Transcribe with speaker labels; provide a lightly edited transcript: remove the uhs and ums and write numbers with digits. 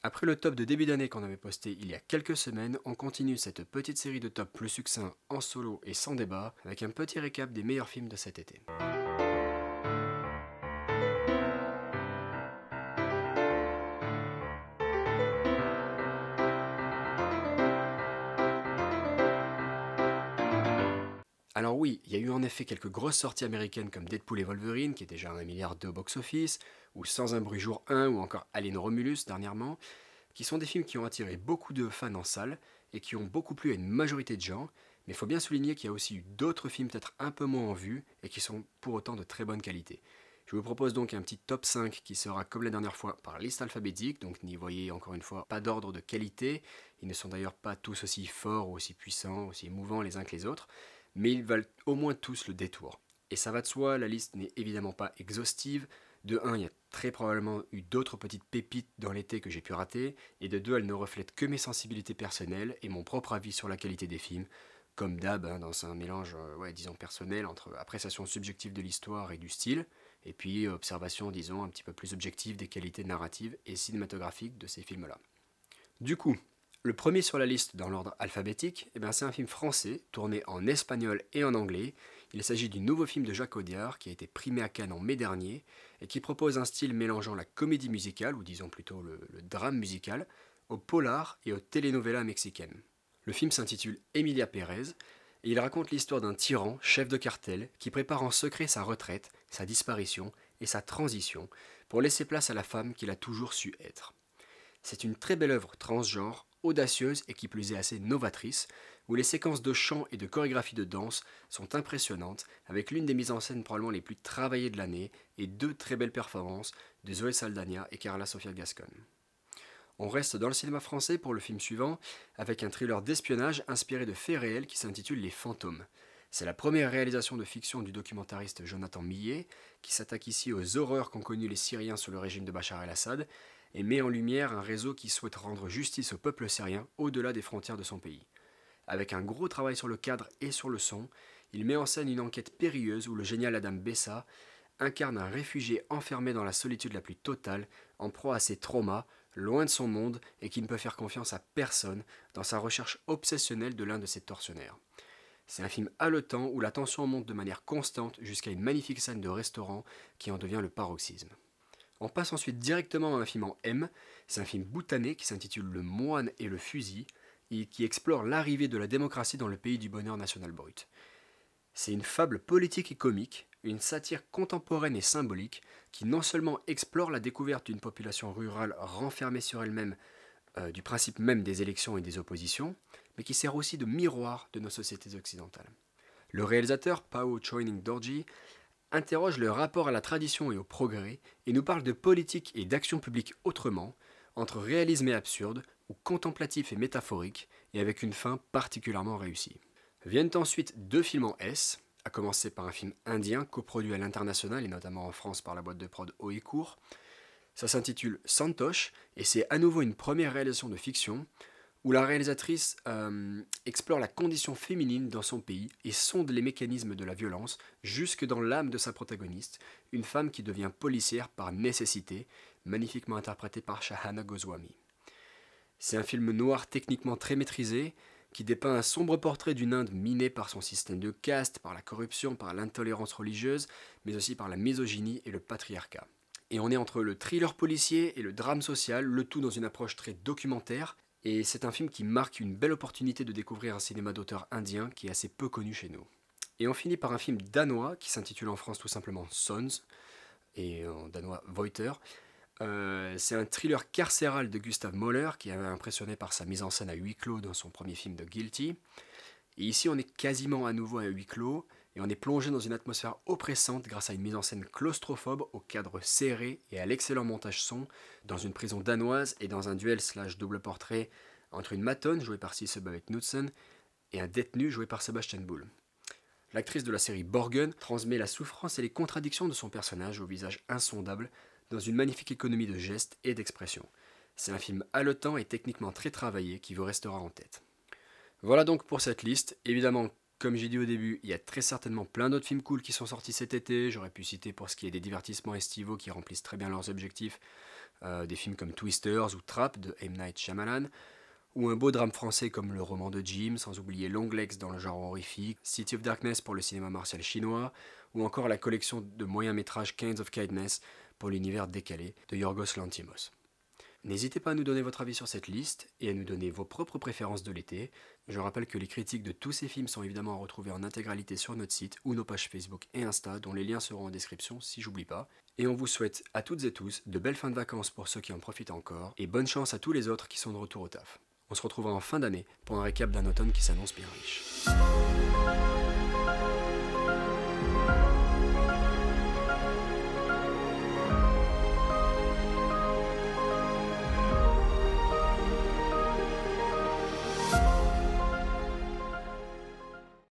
Speaker 1: Après le top de début d'année qu'on avait posté il y a quelques semaines, on continue cette petite série de tops plus succincts en solo et sans débat, avec un petit récap des meilleurs films de cet été. Alors oui, il y a eu en effet quelques grosses sorties américaines comme Deadpool et Wolverine, qui est déjà à 1,2 milliard au box-office, ou Sans un bruit jour 1, ou encore Alien Romulus dernièrement, qui sont des films qui ont attiré beaucoup de fans en salle et qui ont beaucoup plu à une majorité de gens, mais il faut bien souligner qu'il y a aussi eu d'autres films peut-être un peu moins en vue et qui sont pour autant de très bonne qualité. Je vous propose donc un petit top 5 qui sera comme la dernière fois par liste alphabétique, donc n'y voyez encore une fois pas d'ordre de qualité, ils ne sont d'ailleurs pas tous aussi forts, ou aussi puissants, aussi émouvants les uns que les autres, mais ils valent au moins tous le détour. Et ça va de soi, la liste n'est évidemment pas exhaustive. De un, il y a très probablement eu d'autres petites pépites dans l'été que j'ai pu rater, et de deux, elle ne reflète que mes sensibilités personnelles et mon propre avis sur la qualité des films, comme d'hab, hein, dans un mélange, disons, personnel entre appréciation subjective de l'histoire et du style, et puis observation, disons, un petit peu plus objective des qualités narratives et cinématographiques de ces films-là. Du coup, le premier sur la liste dans l'ordre alphabétique, c'est un film français, tourné en espagnol et en anglais. Il s'agit du nouveau film de Jacques Audiard qui a été primé à Cannes en mai dernier et qui propose un style mélangeant la comédie musicale, ou disons plutôt le drame musical, au polar et aux telenovelas mexicaines. Le film s'intitule Emilia Pérez et il raconte l'histoire d'un tyran, chef de cartel, qui prépare en secret sa retraite, sa disparition et sa transition pour laisser place à la femme qu'il a toujours su être. C'est une très belle œuvre transgenre, audacieuse et qui plus est assez novatrice, où les séquences de chant et de chorégraphie de danse sont impressionnantes, avec l'une des mises en scène probablement les plus travaillées de l'année et deux très belles performances de Zoé Saldana et Carla Sofia Gascon. On reste dans le cinéma français pour le film suivant, avec un thriller d'espionnage inspiré de faits réels qui s'intitule Les Fantômes. C'est la première réalisation de fiction du documentariste Jonathan Millet, qui s'attaque ici aux horreurs qu'ont connues les Syriens sous le régime de Bachar el-Assad, et met en lumière un réseau qui souhaite rendre justice au peuple syrien au-delà des frontières de son pays. Avec un gros travail sur le cadre et sur le son, il met en scène une enquête périlleuse où le génial Adam Bessa incarne un réfugié enfermé dans la solitude la plus totale, en proie à ses traumas, loin de son monde et qui ne peut faire confiance à personne dans sa recherche obsessionnelle de l'un de ses tortionnaires. C'est un film haletant où la tension monte de manière constante jusqu'à une magnifique scène de restaurant qui en devient le paroxysme. On passe ensuite directement à un film en M, c'est un film bhoutanais qui s'intitule Le moine et le fusil, et qui explore l'arrivée de la démocratie dans le pays du bonheur national brut. C'est une fable politique et comique, une satire contemporaine et symbolique, qui non seulement explore la découverte d'une population rurale renfermée sur elle-même, du principe même des élections et des oppositions, mais qui sert aussi de miroir de nos sociétés occidentales. Le réalisateur, Pao Choining Dorji, interroge le rapport à la tradition et au progrès, et nous parle de politique et d'action publique autrement, entre réalisme et absurde, ou contemplatif et métaphorique, et avec une fin particulièrement réussie. Viennent ensuite deux films en S, à commencer par un film indien coproduit à l'international et notamment en France par la boîte de prod Haut et Court. Ça s'intitule Santosh et c'est à nouveau une première réalisation de fiction où la réalisatrice explore la condition féminine dans son pays et sonde les mécanismes de la violence jusque dans l'âme de sa protagoniste, une femme qui devient policière par nécessité, magnifiquement interprétée par Shahana Goswami. C'est un film noir techniquement très maîtrisé, qui dépeint un sombre portrait d'une Inde minée par son système de caste, par la corruption, par l'intolérance religieuse, mais aussi par la misogynie et le patriarcat. Et on est entre le thriller policier et le drame social, le tout dans une approche très documentaire, et c'est un film qui marque une belle opportunité de découvrir un cinéma d'auteur indien qui est assez peu connu chez nous. Et on finit par un film danois qui s'intitule en France tout simplement Sons, et en danois Voiter. C'est un thriller carcéral de Gustav Mahler qui avait impressionné par sa mise en scène à huis clos dans son premier film de Guilty. Et ici, on est quasiment à nouveau à huis clos et on est plongé dans une atmosphère oppressante grâce à une mise en scène claustrophobe au cadre serré et à l'excellent montage son dans une prison danoise et dans un duel slash double portrait entre une matonne jouée par Sissebeth Knudsen et un détenu joué par Sebastian Bull. L'actrice de la série Borgen transmet la souffrance et les contradictions de son personnage au visage insondable dans une magnifique économie de gestes et d'expressions. C'est un film haletant et techniquement très travaillé qui vous restera en tête. Voilà donc pour cette liste. Évidemment, comme j'ai dit au début, il y a très certainement plein d'autres films cool qui sont sortis cet été. J'aurais pu citer pour ce qui est des divertissements estivaux qui remplissent très bien leurs objectifs, des films comme Twisters ou Trap de M. Night Shyamalan, ou un beau drame français comme Le Roman de Jim, sans oublier Longlegs dans le genre horrifique, City of Darkness pour le cinéma martial chinois, ou encore la collection de moyens métrages Kinds of Kindness pour l'univers décalé de Yorgos Lanthimos. N'hésitez pas à nous donner votre avis sur cette liste et à nous donner vos propres préférences de l'été. Je rappelle que les critiques de tous ces films sont évidemment à retrouver en intégralité sur notre site ou nos pages Facebook et Insta, dont les liens seront en description si j'oublie pas. Et on vous souhaite à toutes et tous de belles fins de vacances pour ceux qui en profitent encore, et bonne chance à tous les autres qui sont de retour au taf. On se retrouvera en fin d'année pour un récap d'un automne qui s'annonce bien riche.